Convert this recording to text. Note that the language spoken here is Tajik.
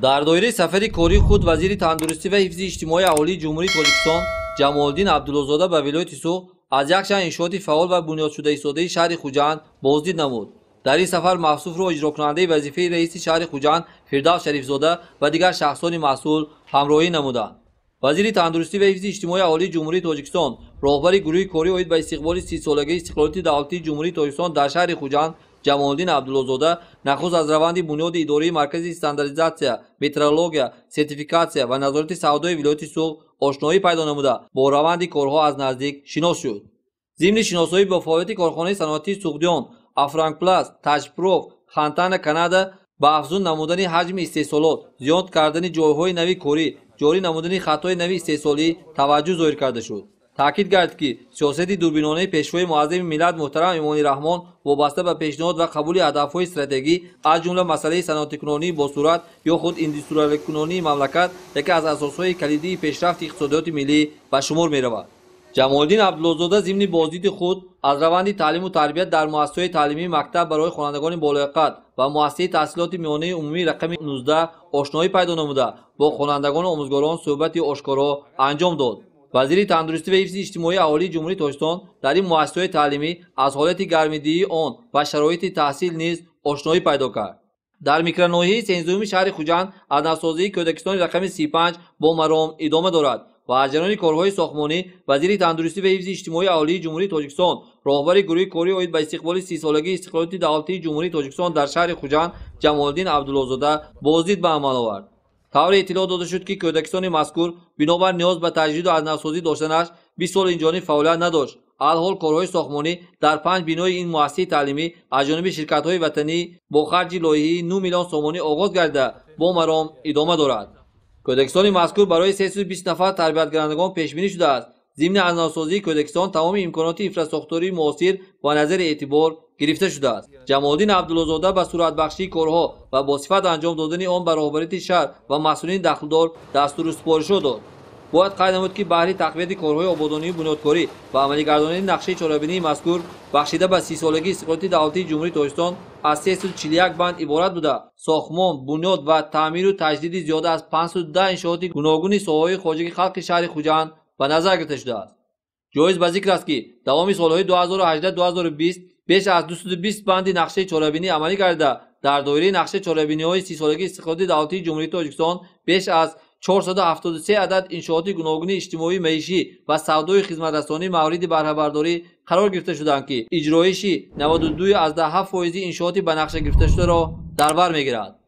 дар доираи сафари кории худ вазири тандурустӣ ва ҳифзи иҷтимоии аҳолии ҷумҳурии тоҷикистон ҷамолиддин абдуллозода ба вилояти Суғ аз якчанд иншооти фаъол ва бунёдшудаи содаи шаҳри Хуҷанд боздид намуд. дар ин сафар Мавсуфро иҷрокунандаи вазифаи раиси шаҳри Хуҷанд Фирдавс Шарифзода ва дигар шахсони масъул ҳамроҳӣ намуданд. вазири тандурустӣ ва ҳифзи иҷтимоии аҳолии ҷумҳурии тоҷикистон роҳбари гурӯҳи кории оид ба истиқболи 30-солагаи истиқлолияти давлатии ҷумҳурии тоҷикистон дар шаҳри Хуҷанд Ҷамолиддин Абдуллозода нахуст аз раванди бунёди идораи маркази стандартизатсия, метрология, сертификатсия ва назорати савдои вилояти Суғ ошноӣ пайдо намуда бо раванди корҳо аз наздик шинос шуд. зимни шиносоӣ бо фаъолияти корхонаи саноатии Суғдиён, Афранкпласт, Тачпроф, Хантана Канада ба афзун намудани ҳаҷми истеҳсолот, зиёд кардани ҷойҳои нави корӣ, ҷорӣ намудани хатҳои нави истеҳсолӣ таваҷҷӯҳ зоҳир карда шуд. таъкид гардид ки сиёсати дурбинонаи пешвои муаззами миллат муҳтарам Имони Раҳмон вобаста ба пешниҳод ва қабули ҳадафҳои стратегӣ аз ҷумла масъалаи саноатикунонии босурат ё худ индустриалкунонии мамлакат яке аз асосҳои калидии пешрафти иқтисодиёти миллӣ ба шумор меравад. ҷамолиддин Абдуллозода зимни боздиди худ аз раванди таълиму тарбият дар муассисаҳои таълимии мактаб барои хонандагони болояққат ва муассисаи таҳсилоти миёнаи умумии рақами 19 ошноӣ пайдо намуда бо хонандагону омӯзгорон суҳбати ошкоро анҷом дод. вазири тандурустӣ ва ҳифзи иҷтимоии аҳолии ҷумҳурии тоҷикистон дар ин муассисаҳои таълимӣ аз ҳолати гармидиҳии он ва шароити таҳсил низ ошноӣ пайдо кард. дар микроноҳияи сензуюми шаҳри Хуҷанд аз навсозии кӯдакистони рақами 35 бо маром идома дорад ва аз ҷараёни корҳои сохтмонӣ вазири тандурустӣ ва ҳифзи иҷтимоии аҳолии ҷумҳурии тоҷикистон роҳбари гурӯҳи кории оид ба истиқболи 30-солагаи истиқлолияти давлатии ҷумҳурии тоҷикистон дар шаҳри Хуҷанд Ҷамолиддин Абдуллозода боздид ба амал овард. тавре иттилоъ дода шуд ки кӯдакистони мазкур бинобар ниёз ба таҷдиду аз навсозӣ доштанаш 20 соли инҷонӣ фаъолият надошт. алҳол корҳои сохтмонӣ дар 5 бинои ин муассисаи таълимӣ аз ҷониби ширкатҳои ватанӣ бо харҷи лоиҳаи 9 миллион сомонӣ оғоз гардида бо маром идома дорад. кӯдакистони мазкур барои 320 нафар тарбиятгарандагон пешбинӣ шудааст. зимни аз навсозии кӯдакистон тамоми имконоти инфраструктураи муосир ба назари эътибор гирифта шудааст. ҷамолиддин Абдуллозода ба суръатбахшии корҳо ва босифат анҷом додани он ба роҳбарияти шаҳр ва масъулини дахлдор дастуру супоришҳо дод. бояд қайд намуд ки баҳри тақвияти корҳои ободонии бунёдкорӣ ва амалигардонидани нақшаи чорабинии мазкур бахшида ба 30-солагии истиқлолияти давлатии ҷумҳурии тоҷикистон аз 341 банд иборат буда сохтмон, бунёд ва таъмиру таҷдиди зиёда аз 510 иншооти гуногуни соҳаҳои хоҷагии халқи шаҳри Хуҷанд ба назар гирифта шудааст. ҷоиз ба зикр аст ки давоми солҳои 2018-2020 беш аз 220 банди нақшаи чорабинӣ амалӣ гардида дар доираи нақшаи чорабиниҳои 30-солагии истиқлолияти давлатии ҷумҳурии тоҷикистон беш аз 473 адад иншооти гуногуни иҷтимоӣ, маишӣ ва савдои хизматрасонӣ мавриди баҳрабардорӣ қарор гирифта шуданд ки иҷроиши 92.7% иншооти ба нақша гирифташударо дар бар мегирад.